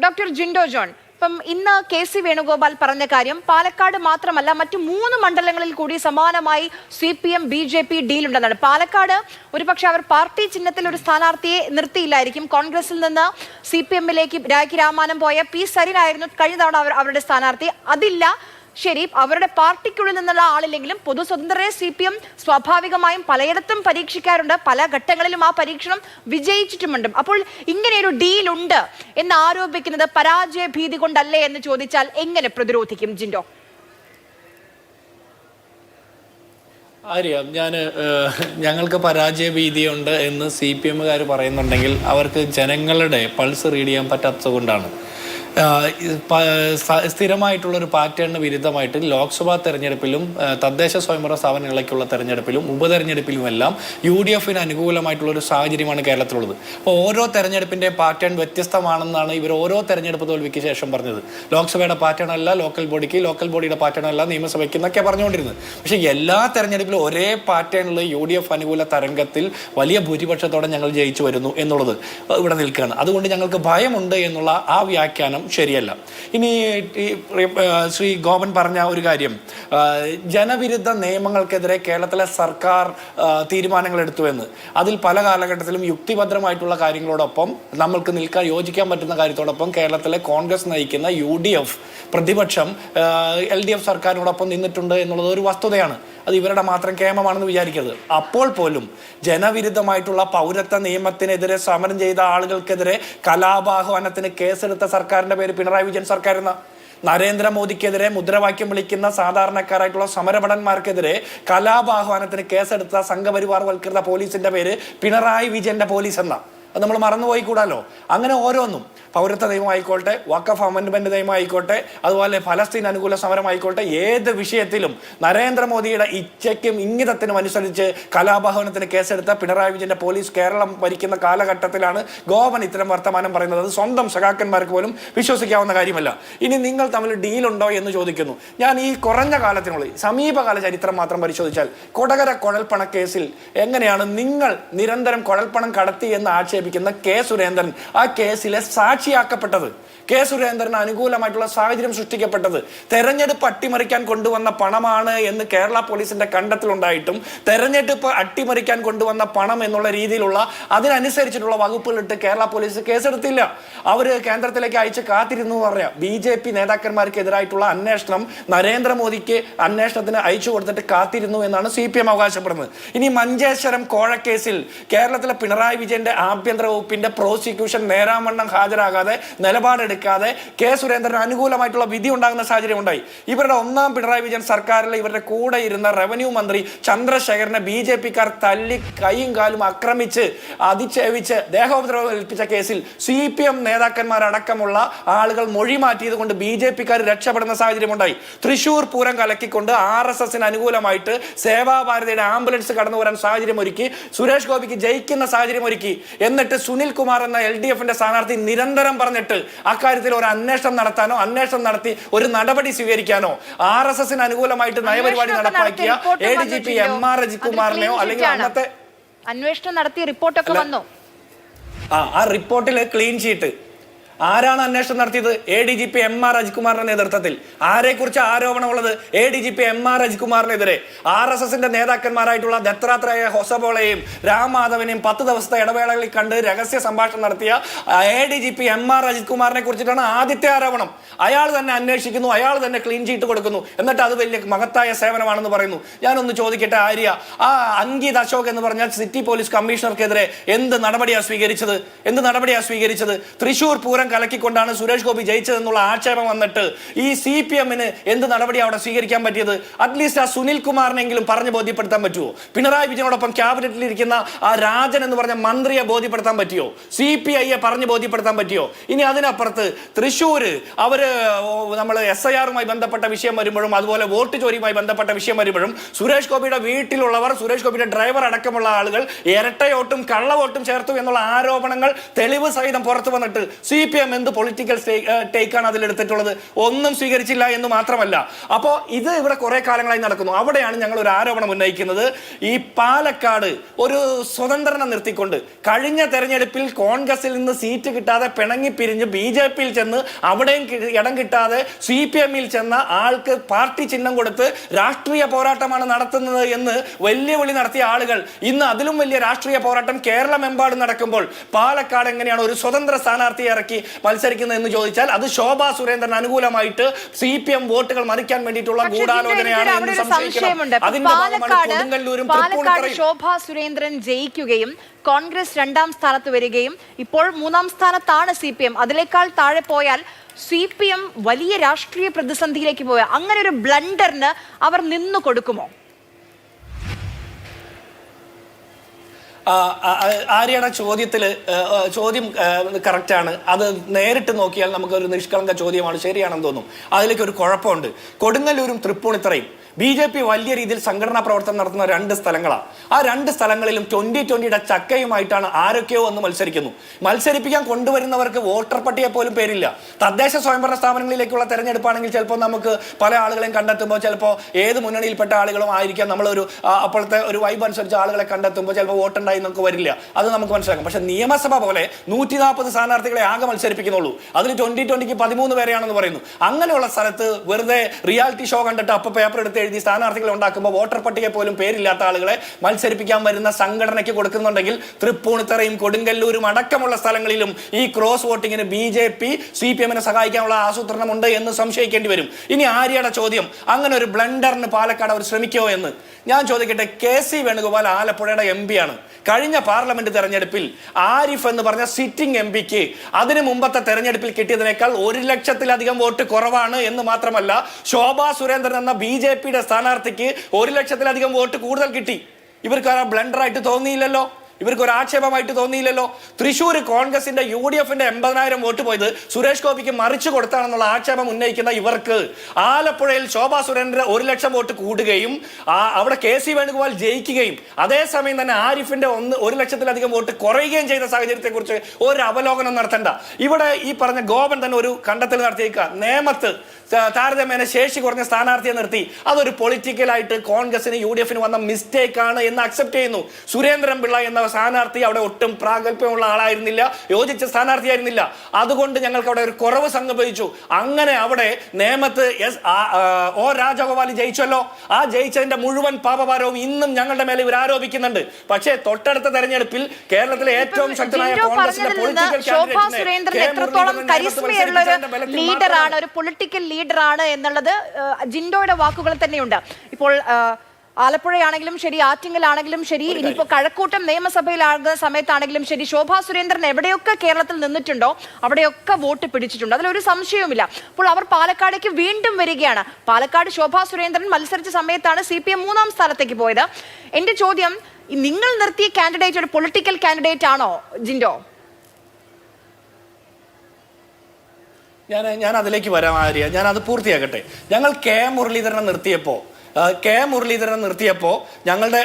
Doctor Jinto John, ഇപ്പം ഇന്ന് K C. Venugopal പറഞ്ഞ കാര്യം പാലക്കാട് മാത്രമല്ല മറ്റു 3 മണ്ഡലങ്ങളിൽ കൂടി സമാനമായി CPM BJP ഡീലുണ്ടെന്നാണ്. പാലക്കാട് ഒരുപക്ഷെ അവർ പാർട്ടി ചിഹ്നത്തിൽ ഒരു സ്ഥാനാർത്ഥിയെ നിർത്തിയില്ലായിരിക്കും. കോൺഗ്രസിൽ നിന്ന് CPM-ലേക്ക് രാഖി രാമാനം പോയ P. സരിനായിരുന്നു കഴിഞ്ഞ തവണ അവരുടെ സ്ഥാനാർത്ഥി. അതില്ല, ശരി, അവരുടെ പാർട്ടിക്കുള്ളിൽ നിന്നുള്ള ആളില്ലെങ്കിലും പൊതു സ്വതന്ത്രരെ CPM സ്വാഭാവികമായും പലയിടത്തും പരീക്ഷിക്കാറുണ്ട്. പല ഘട്ടങ്ങളിലും ആ പരീക്ഷണം വിജയിച്ചിട്ടുമുണ്ട്. അപ്പോൾ ഇങ്ങനെയൊരു ഡീൽ ഉണ്ട് എന്ന് ആരോപിക്കുന്നത് പരാജയ ഭീതി കൊണ്ടല്ലേ എന്ന് ചോദിച്ചാൽ എങ്ങനെ പ്രതിരോധിക്കും ജിൻഡോ? അറിയാം, ഞങ്ങൾക്ക് പരാജയ ഭീതിയുണ്ട് എന്ന് CPM-കാർ പറയുന്നുണ്ടെങ്കിൽ അവർക്ക് ജനങ്ങളുടെ പൾസ് റീഡ് ചെയ്യാൻ പറ്റാത്തത് കൊണ്ടാണ്. സ്ഥിരമായിട്ടുള്ളൊരു പാറ്റേണിന് വിരുദ്ധമായിട്ട് ലോക്സഭാ തെരഞ്ഞെടുപ്പിലും തദ്ദേശ സ്വയംഭരണ സ്ഥാപനങ്ങളിലേക്കുള്ള തെരഞ്ഞെടുപ്പിലും ഉപതെരഞ്ഞെടുപ്പിലുമെല്ലാം UDF-ന് അനുകൂലമായിട്ടുള്ളൊരു സാഹചര്യമാണ് കേരളത്തിലുള്ളത്. അപ്പോൾ ഓരോ തെരഞ്ഞെടുപ്പിൻ്റെ പാറ്റേൺ വ്യത്യസ്തമാണെന്നാണ് ഇവർ ഓരോ തെരഞ്ഞെടുപ്പ് തോൽവിക്ക് ശേഷം പറഞ്ഞത്. ലോക്സഭയുടെ പാറ്റേൺ അല്ല ലോക്കൽ ബോഡിക്ക്, ലോക്കൽ ബോഡിയുടെ പാറ്റേൺ അല്ല നിയമസഭയ്ക്ക് എന്നൊക്കെ പറഞ്ഞുകൊണ്ടിരുന്നത്. പക്ഷേ എല്ലാ തെരഞ്ഞെടുപ്പിലും ഒരേ പാറ്റേണിൽ UDF അനുകൂല തരംഗത്തിൽ വലിയ ഭൂരിപക്ഷത്തോടെ ഞങ്ങൾ ജയിച്ചു വരുന്നു എന്നുള്ളത് ഇവിടെ നിൽക്കുകയാണ്. അതുകൊണ്ട് ഞങ്ങൾക്ക് ഭയമുണ്ട് എന്നുള്ള ആ വ്യാഖ്യാനം ശരിയല്ല. ഇനി ശ്രീ ഗോപൻ പറഞ്ഞ ഒരു കാര്യം, ജനവിരുദ്ധ നിയമങ്ങൾക്കെതിരെ കേരളത്തിലെ സർക്കാർ തീരുമാനങ്ങൾ എടുത്തു എന്ന്, അതിൽ പല കാലഘട്ടത്തിലും യുക്തിഭദ്രമായിട്ടുള്ള കാര്യങ്ങളോടൊപ്പം നമ്മൾക്ക് യോജിക്കാൻ പറ്റുന്ന കാര്യത്തോടൊപ്പം കേരളത്തിലെ കോൺഗ്രസ് നയിക്കുന്ന UDF പ്രതിപക്ഷം LDF സർക്കാരിനോടൊപ്പം നിന്നിട്ടുണ്ട് എന്നുള്ളത് ഒരു വസ്തുതയാണ്. അത് ഇവരുടെ മാത്രം കേമമാണെന്ന് വിചാരിക്കരുത്. അപ്പോൾ പോലും ജനവിരുദ്ധമായിട്ടുള്ള പൗരത്വ നിയമത്തിനെതിരെ സമരം ചെയ്ത ആളുകൾക്കെതിരെ കലാപാഹ്വാനത്തിന് കേസെടുത്ത സർക്കാരിന്റെ പേര് പിണറായി വിജയൻ സർക്കാർ എന്ന. നരേന്ദ്രമോദിക്കെതിരെ മുദ്രാവാക്യം വിളിക്കുന്ന സാധാരണക്കാരായിട്ടുള്ള സമരഭടന്മാർക്കെതിരെ കലാപാഹ്വാനത്തിന് കേസെടുത്ത സംഘപരിവാർ വൽക്കൃത പോലീസിന്റെ പേര് പിണറായി വിജയന്റെ പോലീസ് എന്ന. അത് നമ്മൾ മറന്നുപോയി കൂടാലോ. അങ്ങനെ ഓരോന്നും, പൗരത്വ നിയമമായിക്കോട്ടെ, വഖഫ് അമെൻഡ്മെന്റ് നിയമമായിക്കോട്ടെ, അതുപോലെ ഫലസ്തീൻ അനുകൂല സമരമായിക്കോട്ടെ, ഏത് വിഷയത്തിലും നരേന്ദ്രമോദിയുടെ ഇച്ഛയ്ക്കും ഇംഗിതത്തിനും അനുസരിച്ച് കലാപാഹ്വാനത്തിന് കേസെടുത്ത പിണറായി വിജയന്റെ പോലീസ് കേരളം ഭരിക്കുന്ന കാലഘട്ടത്തിലാണ് ഗോപൻ ഇത്തരം വർത്തമാനം പറയുന്നത്. അത് സ്വന്തം സഖാക്കന്മാർക്ക് പോലും വിശ്വസിക്കാവുന്ന കാര്യമല്ല. ഇനി നിങ്ങൾ തമ്മിൽ ഡീലുണ്ടോ എന്ന് ചോദിക്കുന്നു. ഞാൻ ഈ കുറഞ്ഞ കാലത്തിനുള്ളിൽ സമീപകാല ചരിത്രം മാത്രം പരിശോധിച്ചാൽ കൊടകര കുഴൽപ്പണ കേസിൽ എങ്ങനെയാണ് നിങ്ങൾ നിരന്തരം കുഴൽപ്പണം കടത്തി എന്ന് ആക്ഷേപിക്കുന്ന K. സുരേന്ദ്രൻ ആ കേസിലെ സാക്ഷിയാക്കപ്പെട്ടത്, K. സുരേന്ദ്രന് അനുകൂലമായിട്ടുള്ള സാഹചര്യം സൃഷ്ടിക്കപ്പെട്ടത് തെരഞ്ഞെടുപ്പ് അട്ടിമറിക്കാൻ കൊണ്ടുവന്ന പണമാണ് എന്ന് കേരള പോലീസിന്റെ കണ്ടെത്തലുണ്ടായിട്ടും തെരഞ്ഞെടുപ്പ് അട്ടിമറിക്കാൻ കൊണ്ടുവന്ന പണം എന്നുള്ള രീതിയിലുള്ള അതിനനുസരിച്ചിട്ടുള്ള വകുപ്പുകളിട്ട് കേരള പോലീസ് കേസെടുത്തില്ല. അവര് കേന്ദ്രത്തിലേക്ക് അയച്ച് കാത്തിരുന്നു എന്ന് പറയാം. BJP നേതാക്കന്മാർക്കെതിരായിട്ടുള്ള അന്വേഷണം നരേന്ദ്രമോദിക്ക് അന്വേഷണത്തിന് അയച്ചു കൊടുത്തിട്ട് കാത്തിരുന്നു എന്നാണ് CPM അവകാശപ്പെടുന്നത്. ഇനി മഞ്ചേശ്വരം കോഴക്കേസിൽ കേരളത്തിലെ പിണറായി വിജയന്റെ ആഭ്യന്തര വകുപ്പിന്റെ പ്രോസിക്യൂഷൻ നേരാവണ്ണം ഹാജരാകാതെ നിലപാടെടുക്കാതെ K. സുരേന്ദ്രന് അനുകൂലമായിട്ടുള്ള വിധി ഉണ്ടാകുന്ന സാഹചര്യം ഉണ്ടായി. ഇവരുടെ ഒന്നാം പിണറായി വിജയൻ സർക്കാരിൽ ഇവരുടെ കൂടെ ഇരുന്ന റവന്യൂ മന്ത്രി ചന്ദ്രശേഖരനെ BJP-ക്കാർ തല്ലി കൈയും കാലും ആക്രമിച്ച് അധിക്ഷേപിച്ച് ദേഹോപദ്രവം ഏൽപ്പിച്ച കേസിൽ CPM നേതാക്കന്മാരടക്കമുള്ള ആളുകൾ മൊഴി മാറ്റിയത് കൊണ്ട് BJP-ക്കാർ രക്ഷപ്പെടുന്ന സാഹചര്യം ഉണ്ടായി. തൃശൂർ പൂരം കലക്കിക്കൊണ്ട് RSS-ന് അനുകൂലമായിട്ട് സേവാഭാരതിയുടെ ആംബുലൻസ് കടന്നു വരാൻ സാഹചര്യം ഒരുക്കി, സുരേഷ് ഗോപിക്ക് ജയിക്കുന്ന സാഹചര്യം ഒരുക്കി. എന്നിട്ട് സുനിൽ കുമാർ എന്ന LDF-ന്റെ സ്ഥാനാർത്ഥി നിരന്തരം പറഞ്ഞിട്ട് അക്കാര്യത്തിൽ ഒരു അന്വേഷണം നടത്താനോ അന്വേഷണം നടത്തി ഒരു നടപടി സ്വീകരിക്കാനോ RSS-ന് അനുകൂലമായിട്ട് നയപരിപാടി നടപ്പാക്കിയ ADGP MR അജിത്കുമാറിനെയോ അല്ലെങ്കിൽ അന്നത്തെ അന്വേഷണം നടത്തിയ റിപ്പോർട്ടൊക്കെ വന്നു. ആ റിപ്പോർട്ടിൽ ക്ലീൻ ഷീറ്റ്. ആരാണ് അന്വേഷണം നടത്തിയത്? ADGP MR അജിത്കുമാറിന്റെ നേതൃത്വത്തിൽ. ആരെക്കുറിച്ച് ആരോപണമുള്ളത്? ADGP MR അജിത്കുമാറിനെതിരെ. RSS-ന്റെ നേതാക്കന്മാരായിട്ടുള്ള ദത്താത്രേയ ഹൊസബോളയെയും രാംമാധവനെയും 10 ദിവസത്തെ ഇടവേളകളിൽ കണ്ട് രഹസ്യ സംഭാഷണം നടത്തിയ ADGP MR അജിത്കുമാറിനെ കുറിച്ചിട്ടാണ് ആദ്യത്തെ ആരോപണം. അയാൾ തന്നെ അന്വേഷിക്കുന്നു, അയാൾ തന്നെ ക്ലീൻ ചീറ്റ് കൊടുക്കുന്നു, എന്നിട്ട് അത് വലിയ മഹത്തായ സേവനമാണെന്ന് പറയുന്നു. ഞാനൊന്ന് ചോദിക്കട്ടെ ആര്യ, ആ അങ്കിത് അശോക് എന്ന് പറഞ്ഞാൽ സിറ്റി പോലീസ് കമ്മീഷണർക്കെതിരെ എന്ത് നടപടിയാണ് സ്വീകരിച്ചത്? തൃശൂർ പൂരം കലക്കിക്കൊണ്ടാണ് സുരേഷ് ഗോപി ജയിച്ചതെന്നുള്ള ആക്ഷേപം വന്നിട്ട് ഈ CPM-ന് എന്ത് നടപടിയാണ് അവിടെ സ്വീകരിക്കാൻ പറ്റിയത്? അറ്റ്ലീസ്റ്റ് ആ സുനിൽ കുമാറിനെങ്കിലും പറഞ്ഞ് ബോധ്യപ്പെടുത്താൻ പറ്റുമോ? പിണറായി വിജയനോടൊപ്പം ക്യാബിനറ്റിൽ ഇരിക്കുന്ന ആ രാജൻ എന്ന് പറഞ്ഞ മന്ത്രിയെ ബോധ്യപ്പെടുത്താൻ പറ്റിയോ? CPI-യെ പറഞ്ഞ് ബോധ്യപ്പെടുത്താൻ പറ്റിയോ? ഇനി അതിനപ്പുറത്ത് തൃശ്ശൂര് അവര് നമ്മൾ SIR-മായി ബന്ധപ്പെട്ട വിഷയം വരുമ്പോഴും അതുപോലെ വോട്ട് ചോരിയുമായി ബന്ധപ്പെട്ട വിഷയം വരുമ്പോഴും സുരേഷ് ഗോപിയുടെ വീട്ടിലുള്ളവർ, സുരേഷ് ഗോപിയുടെ ഡ്രൈവർ അടക്കമുള്ള ആളുകൾ ഇരട്ടയോട്ടും കള്ളവോട്ടും ചേർത്തു എന്നുള്ള ആരോപണങ്ങൾ തെളിവ് സഹിതം പുറത്തു വന്നിട്ട് CPM CPM എന്ത് പൊളിറ്റിക്കൽ ടേക്കാണ് അതിലെടുത്തിട്ടുള്ളത്? ഒന്നും സ്വീകരിച്ചില്ല എന്ന് മാത്രമല്ല. അപ്പോൾ ഇത് ഇവിടെ കുറെ കാലങ്ങളായി നടക്കുന്നു. അവിടെയാണ് ഞങ്ങൾ ഒരു ആരോപണം ഉന്നയിക്കുന്നത്. ഈ പാലക്കാട് ഒരു സ്വതന്ത്രനെ നിർത്തിക്കൊണ്ട് കഴിഞ്ഞ തെരഞ്ഞെടുപ്പിൽ കോൺഗ്രസിൽ നിന്ന് സീറ്റ് കിട്ടാതെ പിണങ്ങി പിരിഞ്ഞ് BJPയിൽ ചെന്ന് അവിടെയും ഇടം കിട്ടാതെ CPMൽ ചെന്ന ആൾക്ക് പാർട്ടി ചിഹ്നം കൊടുത്ത് രാഷ്ട്രീയ പോരാട്ടമാണ് നടത്തുന്നത് എന്ന് വെല്ലുവിളി നടത്തിയ ആളുകൾ ഇന്ന് അതിലും വലിയ രാഷ്ട്രീയ പോരാട്ടം കേരളമെമ്പാടും നടക്കുമ്പോൾ പാലക്കാട് എങ്ങനെയാണ് ഒരു സ്വതന്ത്ര സ്ഥാനാർത്ഥിയെ ഇറക്കി മത്സരിക്കുന്നത് എന്ന് ചോദിച്ചാൽ അത് ശോഭാ സുരേന്ദ്രൻ അനുകൂലമായിട്ട് CPM വോട്ടുകൾ മറിക്കാൻ വേണ്ടിയിട്ടുള്ള ഗൂഢാലോചനയാണ് എന്ന് സംശയിക്കണം. അതിന്റെ ഭാഗമാണ് കൊടുങ്ങല്ലൂരും തൃപ്പൂണിത്തുറയും. ശോഭാ സുരേന്ദ്രൻ ജയിക്കുകയും കോൺഗ്രസ് 2ാം സ്ഥാനത്ത് വരികയും ഇപ്പോൾ 3ാം സ്ഥാനത്താണ് CPM. അതിനേക്കാൾ താഴെ പോയാൽ CPM വലിയ രാഷ്ട്രീയ പ്രതിസന്ധിയിലേക്ക് പോയ അങ്ങനെ ഒരു ബ്ലണ്ടറിന് അവർ നിന്നു കൊടുക്കുമോ? ആര്യയുടെ ചോദ്യം കറക്റ്റാണ്. അത് നേരിട്ട് നോക്കിയാൽ നമുക്കൊരു നിഷ്കളങ്ക ചോദ്യമാണ്, ശരിയാണെന്ന് തോന്നും. അതിലേക്ക് ഒരു കുഴപ്പമുണ്ട്. കൊടുങ്ങല്ലൂരും തൃപ്പൂണിത്തുറയും BJP വലിയ രീതിയിൽ സംഘടനാ പ്രവർത്തനം നടത്തുന്ന 2 സ്ഥലങ്ങളാണ്. ആ 2 സ്ഥലങ്ങളിലും 2020യുടെ ചക്കയുമായിട്ടാണ് ആരൊക്കെയോ ഒന്ന് മത്സരിപ്പിക്കാൻ കൊണ്ടുവരുന്നവർക്ക് വോട്ടർ പട്ടിക പോലും പേരില്ല. തദ്ദേശ സ്വയംഭരണ സ്ഥാപനങ്ങളിലേക്കുള്ള തെരഞ്ഞെടുപ്പാണെങ്കിൽ ചിലപ്പോൾ നമുക്ക് പല ആളുകളെയും കണ്ടെത്തുമ്പോൾ ചിലപ്പോൾ ഏത് മുന്നണിയിൽപ്പെട്ട ആളുകളും ആയിരിക്കാം. നമ്മളൊരു അപ്പോഴത്തെ ഒരു വൈബ് അനുസരിച്ച് ആളുകളെ കണ്ടെത്തുമ്പോൾ ചിലപ്പോൾ വോട്ടുണ്ടായി നമുക്ക് വരില്ല, അത് നമുക്ക് മനസ്സിലാക്കാം. പക്ഷെ നിയമസഭ പോലെ 140 സ്ഥാനാർത്ഥികളെ ആകെ മത്സരിപ്പിക്കുന്നുള്ളൂ. അതിൽ 2020ക്ക് 13 പേരെയാണെന്ന് പറയുന്നു. അങ്ങനെയുള്ള സ്ഥലത്ത് വെറുതെ റിയാലിറ്റി ഷോ കണ്ടിട്ട് അപ്പോൾ പേപ്പർ എടുത്ത് എഴുതി സ്ഥാനാർത്ഥികളെ ഉണ്ടാക്കുമ്പോൾ വോട്ടർ പട്ടിക പോലും പേരില്ലാത്ത ആളുകളെ മത്സരിപ്പിക്കാൻ വരുന്ന സംഘടനയ്ക്ക് കൊടുക്കുന്നുണ്ടെങ്കിൽ തൃപ്പൂണിത്തുറയും കൊടുങ്ങല്ലൂരും അടക്കമുള്ള സ്ഥലങ്ങളിലും ഈ ക്രോസ് വോട്ടിങ്ങിന് BJP CPMനെ സഹായിക്കാനുള്ള ആസൂത്രണമുണ്ട് എന്ന് സംശയിക്കേണ്ടി വരും. ഇനി ആര്യയുടെ ചോദ്യം, അങ്ങനെ ഒരു ബ്ലണ്ടറിന് പാലക്കാട് അവർ ശ്രമിക്കുമോ എന്ന് ഞാൻ ചോദിക്കട്ടെ. KC വേണുഗോപാൽ ആലപ്പുഴയുടെ MP ആണ്. കഴിഞ്ഞ പാർലമെന്റ് തെരഞ്ഞെടുപ്പിൽ ആരിഫ് എന്ന് പറഞ്ഞ സിറ്റിംഗ് MPക്ക് അതിന് മുമ്പത്തെ തെരഞ്ഞെടുപ്പിൽ കിട്ടിയതിനേക്കാൾ 1 ലക്ഷത്തിലധികം വോട്ട് കുറവാണ് എന്ന് മാത്രമല്ല, ശോഭാ സുരേന്ദ്രൻ എന്ന BJPയുടെ സ്ഥാനാർത്ഥിക്ക് 1 ലക്ഷത്തിലധികം വോട്ട് കൂടുതൽ കിട്ടി. ഇവർക്ക് ആ ബ്ലണ്ടറായിട്ട് തോന്നിയില്ലല്ലോ, ഇവർക്ക് ഒരു ആക്ഷേപമായിട്ട് തോന്നിയില്ലല്ലോ. തൃശ്ശൂർ കോൺഗ്രസിന്റെ UDFന്റെ 80,000 വോട്ട് പോയത് സുരേഷ് ഗോപിക്ക് മറിച്ചു കൊടുത്താണെന്നുള്ള ആക്ഷേപം ഉന്നയിക്കുന്ന ഇവർക്ക് ആലപ്പുഴയിൽ ശോഭാ സുരേന്ദ്രൻ 1 ലക്ഷം വോട്ട് കൂടുകയും അവിടെ KC വേണുഗോപാൽ ജയിക്കുകയും അതേസമയം തന്നെ ആരിഫിന്റെ 1 ലക്ഷത്തിലധികം വോട്ട് കുറയുകയും ചെയ്ത സാഹചര്യത്തെ കുറിച്ച് ഒരു അവലോകനം നടത്തണ്ട. ഇവിടെ ഈ പറഞ്ഞ ഗോപൻ തന്നെ ഒരു കണ്ടെത്തൽ നടത്തിയേക്കുക. നേമത്ത് താരതമ്യേന ശേഷി കുറഞ്ഞ സ്ഥാനാർത്ഥിയെ നിർത്തി. അതൊരു പൊളിറ്റിക്കലായിട്ട് കോൺഗ്രസിന് UDFന് വന്ന മിസ്റ്റേക്ക് ആണ് എന്ന് അക്സെപ്റ്റ് ചെയ്യുന്നു. സുരേന്ദ്രൻ പിള്ള എന്ന സ്ഥാനാർത്ഥി അവിടെ ഒട്ടും പ്രാഗൽഭ്യമുള്ള ആളായിരുന്നില്ല, യോജിച്ച സ്ഥാനാർത്ഥിയായിരുന്നില്ല. അതുകൊണ്ട് ഞങ്ങൾക്ക് അവിടെ ഒരു കുറവ് സംഭവിച്ചു. അങ്ങനെ അവിടെ നേമത്ത് O രാജഗോപാൽ ജയിച്ചല്ലോ. ആ ജയിച്ചതിന്റെ മുഴുവൻ പാപഭാരവും ഇന്നും ഞങ്ങളുടെ മേലെ ഇവർ ആരോപിക്കുന്നുണ്ട്. പക്ഷേ തൊട്ടടുത്ത തെരഞ്ഞെടുപ്പിൽ കേരളത്തിലെ ഏറ്റവും ശക്തനായ കോൺഗ്രസിന്റെ പൊളിറ്റിക്കൽ ലീഡറാണ്, ഒരു പൊളിറ്റിക്കൽ ലീഡറാണ് എന്നുള്ളത് ജിൻഡോയുടെ വാക്കുകൾ തന്നെയുണ്ട്. ഇപ്പോൾ ആലപ്പുഴയാണെങ്കിലും ശരി, ആറ്റിങ്ങലാണെങ്കിലും ശരി, ഇനിയിപ്പോൾ കഴക്കൂട്ടം നിയമസഭയിലാകുന്ന സമയത്താണെങ്കിലും ശരി, ശോഭാ സുരേന്ദ്രൻ എവിടെയൊക്കെ കേരളത്തിൽ നിന്നിട്ടുണ്ടോ അവിടെയൊക്കെ വോട്ട് പിടിച്ചിട്ടുണ്ട്, അതിലൊരു സംശയവുമില്ല. അപ്പോൾ അവർ പാലക്കാടേക്ക് വീണ്ടും വരികയാണ്. പാലക്കാട് ശോഭാ സുരേന്ദ്രൻ മത്സരിച്ച സമയത്താണ് CPM 3ാം സ്ഥാനത്തേക്ക് പോയത്. എന്റെ ചോദ്യം, നിങ്ങൾ നിർത്തിയ കാൻഡിഡേറ്റ് ഒരു പൊളിറ്റിക്കൽ കാൻഡിഡേറ്റ് ആണോ ജിൻഡോ? ഞാൻ അതിലേക്ക് വരാം ആര്യ, ഞാൻ അത് പൂർത്തിയാക്കട്ടെ. ഞങ്ങൾ മുരളീധരനെ നിർത്തിയപ്പോൾ ഞങ്ങളുടെ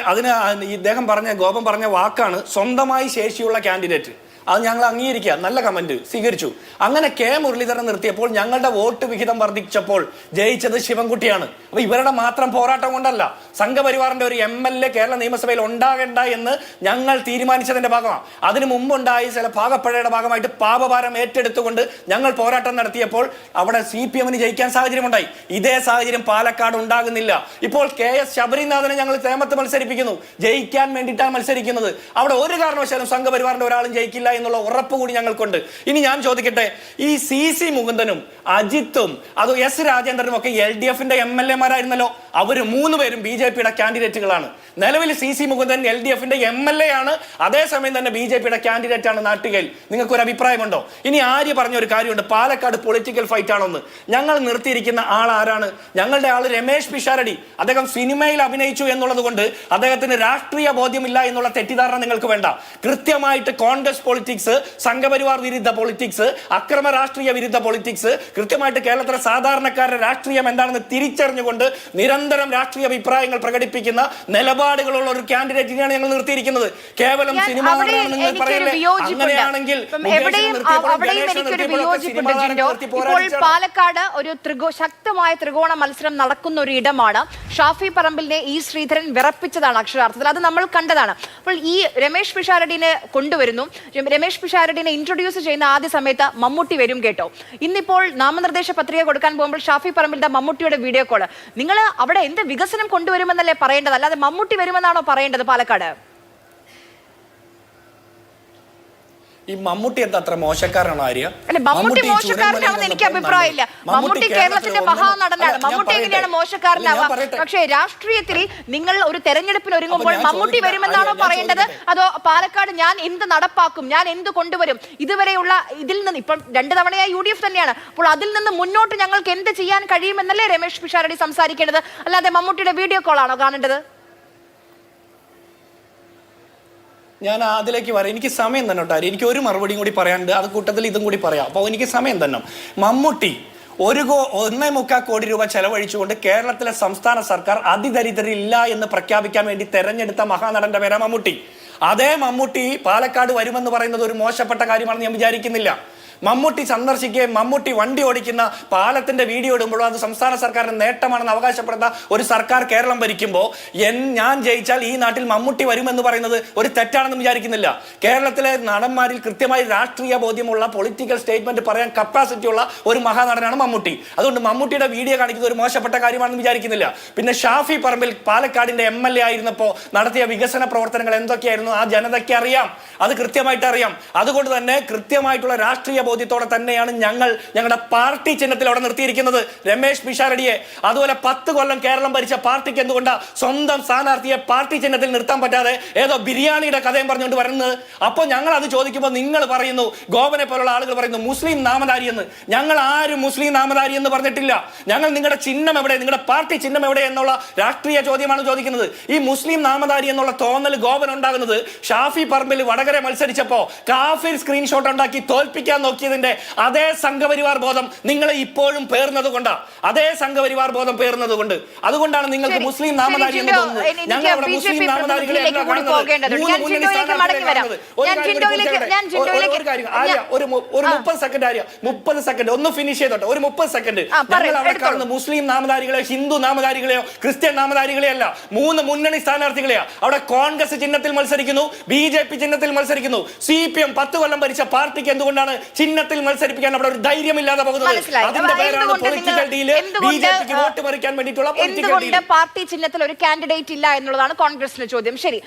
ഇദ്ദേഹം ഗോപൻ പറഞ്ഞ വാക്കാണ് സ്വന്തമായി ശേഷിയുള്ള കാൻഡിഡേറ്റ്. അത് ഞങ്ങൾ അംഗീകരിക്കുക, നല്ല കമന്റ് സ്വീകരിച്ചു. അങ്ങനെ മുരളീധരൻ നിർത്തിയപ്പോൾ ഞങ്ങളുടെ വോട്ട് വിഹിതം വർദ്ധിച്ചപ്പോൾ ജയിച്ചത് ശിവൻകുട്ടിയാണ്. അപ്പൊ ഇവരുടെ മാത്രം പോരാട്ടം കൊണ്ടല്ല, സംഘപരിവാറിന്റെ ഒരു MLA കേരള നിയമസഭയിൽ ഉണ്ടാകേണ്ട എന്ന് ഞങ്ങൾ തീരുമാനിച്ചതിന്റെ ഭാഗമാണ്. അതിനു മുമ്പുണ്ടായി ചില പാകപ്പഴയുടെ ഭാഗമായിട്ട് പാപഭാരം ഏറ്റെടുത്തുകൊണ്ട് ഞങ്ങൾ പോരാട്ടം നടത്തിയപ്പോൾ അവിടെ CPMന് ജയിക്കാൻ സാഹചര്യമുണ്ടായി. ഇതേ സാഹചര്യം പാലക്കാട് ഉണ്ടാകുന്നില്ല. ഇപ്പോൾ KS ശബരിനാഥനെ ഞങ്ങൾ നേമത്ത് മത്സരിപ്പിക്കുന്നു, ജയിക്കാൻ വേണ്ടിയിട്ടാണ് മത്സരിക്കുന്നത്. അവിടെ ഒരു കാരണവശാലും സംഘപരിവാറിന്റെ ഒരാളും ജയിക്കില്ല എന്നുള്ള ഉറപ്പ് കൂടി ഞങ്ങൾക്കുണ്ട്. ഇനി ഞാൻ ചോദിക്കട്ടെ, ഈ CC മുകുന്ദനും അജിത്തും അത് S രാജേന്ദ്രനും ഒക്കെ LDFന്റെ MLA-മാരായിരുന്നല്ലോ. അവർ 3 പേരും BJPയുടെ കാൻഡിഡേറ്റുകളാണ്. നിലവിൽ CC മുകുന്ദൻ LDFന്റെ MLA ആണ്, അതേസമയം തന്നെ BJPയുടെ കാൻഡിഡേറ്റ് ആണ് നാട്ടുകയിൽ. നിങ്ങൾക്കൊരു അഭിപ്രായമുണ്ടോ? ഇനി ആര്യ പറഞ്ഞ ഒരു കാര്യമുണ്ട്, പാലക്കാട് പൊളിറ്റിക്കൽ ഫൈറ്റ് ആണെന്ന്. ഞങ്ങൾ നിർത്തിയിരിക്കുന്ന ആൾ ആരാണ്? ഞങ്ങളുടെ ആള് രമേശ് പിഷാരടി. അദ്ദേഹം സിനിമയിൽ അഭിനയിച്ചു എന്നുള്ളത് കൊണ്ട് അദ്ദേഹത്തിന് രാഷ്ട്രീയ ബോധ്യമില്ല എന്നുള്ള തെറ്റിദ്ധാരണ നിങ്ങൾക്ക് വേണ്ട. കൃത്യമായിട്ട് കോൺഗ്രസ് പൊളിറ്റിക്സ്, സംഘപരിവാർ വിരുദ്ധ പൊളിറ്റിക്സ്, അക്രമ രാഷ്ട്രീയ വിരുദ്ധ പൊളിറ്റിക്സ്, കൃത്യമായിട്ട് കേരളത്തിലെ സാധാരണക്കാരുടെ രാഷ്ട്രീയം എന്താണെന്ന് തിരിച്ചറിഞ്ഞുകൊണ്ട് നിരന്തരം രാഷ്ട്രീയ അഭിപ്രായങ്ങൾ പ്രകടിപ്പിക്കുന്ന നിലപാടുകളുള്ള ഒരു കാൻഡിഡേറ്റിനെയാണ് ഞങ്ങൾ നിർത്തിയിരിക്കുന്നത്. കേവലം സിനിമ നിങ്ങൾ പറയല്ലേ, അങ്ങനെയാണെങ്കിൽ ഇപ്പോൾ പാലക്കാട് ഒരു ശക്തമായ ത്രികോണ മത്സരം നടക്കുന്ന ഒരു ഇടമാണ്. ഷാഫി പറമ്പിലിനെ ഈ ശ്രീധരൻ വിറപ്പിച്ചതാണ് അക്ഷരാർത്ഥത്തിൽ, അത് നമ്മൾ കണ്ടതാണ്. അപ്പോൾ ഈ രമേശ് പിഷാരടിനെ കൊണ്ടുവരുന്നു. രമേശ് പിഷാരടിനെ ഇൻട്രൊഡ്യൂസ് ചെയ്യുന്ന ആദ്യ സമയത്ത് മമ്മൂട്ടി വരും കേട്ടോ. ഇന്നിപ്പോൾ നാമനിർദ്ദേശ പത്രിക കൊടുക്കാൻ പോകുമ്പോൾ ഷാഫി പറമ്പിലിന്റെ മമ്മൂട്ടിയുടെ വീഡിയോ കോള്. നിങ്ങൾ അവിടെ എന്ത് വികസനം കൊണ്ടുവരുമെന്നല്ലേ പറയേണ്ടത്, അല്ലാതെ മമ്മൂട്ടി വരുമെന്നാണോ പറയേണ്ടത് പാലക്കാട്? ഈ മമ്മൂട്ടി എന്താ അത്ര മോശക്കാരനാണ് ആര്യ? അല്ല, മമ്മൂട്ടി മോശക്കാരനാണെന്ന് എനിക്ക് അഭിപ്രായമില്ല. മമ്മൂട്ടി കേരളത്തിന്റെ മഹാനടനാണ്. മമ്മൂട്ടി എങ്ങനെയാണ് മോശക്കാരനാവാം? പക്ഷേ രാഷ്ട്രീയത്തിൽ നിങ്ങൾ ഒരു തെരഞ്ഞെടുപ്പിന് ഒരുങ്ങുമ്പോൾ മമ്മൂട്ടി വരുമെന്നാണോ പറയേണ്ടത്, അതോ പാലക്കാട് ഞാൻ എന്ത് നടപ്പാക്കും, ഞാൻ എന്ത് കൊണ്ടുവരും, ഇതുവരെയുള്ള ഇതിൽ നിന്ന് ഇപ്പം 2 തവണയായി UDF തന്നെയാണ്, അപ്പോൾ അതിൽ നിന്ന് മുന്നോട്ട് ഞങ്ങൾക്ക് എന്ത് ചെയ്യാൻ കഴിയുമെന്നല്ലേ രമേശ് പിഷാരടി സംസാരിക്കേണ്ടത്, അല്ലാതെ മമ്മൂട്ടിയുടെ വീഡിയോ കോളാണോ കാണേണ്ടത്? ഞാൻ അതിലേക്ക് വരാം. എനിക്ക് സമയം തന്നെ കേട്ടോ. എനിക്ക് ഒരു മറുപടിയും കൂടി പറയാനുണ്ട്, അത് കൂട്ടത്തിൽ ഇതും കൂടി പറയാം. അപ്പോൾ എനിക്ക് സമയം തന്നെ. മമ്മൂട്ടി 1.25 കോടി രൂപ ചെലവഴിച്ചുകൊണ്ട് കേരളത്തിലെ സംസ്ഥാന സർക്കാർ അതിദരിദ്രരില്ല എന്ന് പ്രഖ്യാപിക്കാൻ വേണ്ടി തെരഞ്ഞെടുത്ത മഹാനടന്റെ പേരാ മമ്മൂട്ടി. അതേ മമ്മൂട്ടി പാലക്കാട് വരുമെന്ന് പറയുന്നത് ഒരു മോശപ്പെട്ട കാര്യമാണെന്ന് ഞാൻ വിചാരിക്കുന്നില്ല. മമ്മൂട്ടി സന്ദർശിക്കുകയും മമ്മൂട്ടി വണ്ടി ഓടിക്കുന്ന പാലത്തിന്റെ വീഡിയോ ഇടുമ്പോഴോ അത് സംസ്ഥാന സർക്കാരിന്റെ നേട്ടമാണെന്ന് അവകാശപ്പെടുന്ന ഒരു സർക്കാർ കേരളം ഭരിക്കുമ്പോൾ ഞാൻ ജയിച്ചാൽ ഈ നാട്ടിൽ മമ്മൂട്ടി വരുമെന്ന് പറയുന്നത് ഒരു തെറ്റാണെന്ന് വിചാരിക്കുന്നില്ല. കേരളത്തിലെ നടന്മാരിൽ കൃത്യമായി രാഷ്ട്രീയ ബോധ്യമുള്ള പൊളിറ്റിക്കൽ സ്റ്റേറ്റ്മെന്റ് പറയാൻ കപ്പാസിറ്റി ഉള്ള ഒരു മഹാനടനാണ് മമ്മൂട്ടി. അതുകൊണ്ട് മമ്മൂട്ടിയുടെ വീഡിയോ കാണിക്കുന്നത് ഒരു മോശപ്പെട്ട കാര്യമാണെന്ന് വിചാരിക്കുന്നില്ല. പിന്നെ ഷാഫി പറമ്പിൽ പാലക്കാടിന്റെ MLA ആയിരുന്നപ്പോൾ നടത്തിയ വികസന പ്രവർത്തനങ്ങൾ എന്തൊക്കെയായിരുന്നു ആ ജനതയ്ക്ക് അറിയാം, അത് കൃത്യമായിട്ട് അറിയാം. അതുകൊണ്ട് തന്നെ കൃത്യമായിട്ടുള്ള രാഷ്ട്രീയ ബോധ്യത്തോടെ തന്നെയാണ് ഞങ്ങൾ ഞങ്ങളുടെ പാർട്ടി ചിഹ്നത്തിൽ അവിടെ നിർത്തിയിരിക്കുന്നത് രമേശ് പിഷാരടിയെ. അതുപോലെ 10 കൊല്ലം കേരളം ഭരിച്ച പാർട്ടിക്ക് എന്തുകൊണ്ടാ സ്വന്തം സ്ഥാനാർത്ഥിയെ പാർട്ടി ചിഹ്നത്തിൽ നിർത്താൻ പറ്റാതെ ഏതോ ബിരിയാണിയുടെ കഥയും പറഞ്ഞുകൊണ്ട് വരുന്നത്? അപ്പോൾ ഞങ്ങൾ അത് ചോദിക്കുമ്പോൾ നിങ്ങൾ പറയുന്നു, ഗോപനെ പോലുള്ള ആളുകൾ പറയുന്നു മുസ്ലിം നാമധാരി എന്ന്. ഞങ്ങൾ ആരും മുസ്ലിം നാമധാരി എന്ന് പറഞ്ഞിട്ടില്ല. ഞങ്ങൾ നിങ്ങളുടെ ചിഹ്നം എവിടെ, നിങ്ങളുടെ പാർട്ടി ചിഹ്നം എവിടെ എന്നുള്ള രാഷ്ട്രീയ ചോദ്യമാണ് ചോദിക്കുന്നത്. ഈ മുസ്ലിം നാമധാരി എന്നുള്ള തോന്നൽ ഗോപൻ ഉണ്ടാകുന്നത് ഷാഫി പറമ്പിൽ വടകര മത്സരിച്ചപ്പോ കാഫിർ സ്ക്രീൻഷോട്ട് ഉണ്ടാക്കി തോൽപ്പിക്കാൻ നോക്കിയതിന്റെ അതേ സംഘപരിവാർ ബോധം നിങ്ങളെ ഇപ്പോഴും പേർന്നത് കൊണ്ടാ. അതേ സംഘപരിവാർ ബോധം പേർന്നത് കൊണ്ട് അതുകൊണ്ടാണ് നിങ്ങൾക്ക് മുസ്ലിം നാമധാരി എന്ന് തോന്നുന്നത്. ഞങ്ങൾ അവിടെ മുസ്ലിം നാമധാരികളെ ഒരു 30 സെക്കൻഡ് ആര്യ, 30 സെക്കൻഡ് ഒന്ന് ഫിനിഷ് ചെയ്തോട്ടെ. ഒരു 30 സെക്കൻഡ്. ഞങ്ങൾ അവിടെ കാണുന്ന മുസ്ലിം നാമധാരികളെയോ ഹിന്ദു നാമധാരികളെയോ ക്രിസ്ത്യൻ നാമധാരികളെയോ അല്ല, 3 മുന്നണി സ്ഥാനാർത്ഥികളെയാ. അവിടെ കോൺഗ്രസ് ചിഹ്നത്തിൽ മത്സരിക്കുന്നു, BJP ചിഹ്നത്തിൽ മത്സരിക്കുന്നു. CPM 10 കൊല്ലം ഭരിച്ച പാർട്ടിക്ക് എന്തുകൊണ്ടാണ് ചിഹ്നത്തിൽ മത്സരിപ്പിക്കാൻ അവിടെ ഒരു ധൈര്യമില്ലാതെ പോകുന്നത്? അതിന്റെ പേരാണ് പൊളിറ്റിക്കൽ ഡീല്, BJPക്ക് വോട്ട് മറിക്കാൻ വേണ്ടിയിട്ടുള്ള പൊളിറ്റിക്കൽ ഡീൽ. പാർട്ടി ചിഹ്നത്തിൽ ഒരു കാൻഡിഡേറ്റ് ഇല്ല എന്നുള്ളതാണ് കോൺഗ്രസിന്റെ ചോദ്യം. ശരി.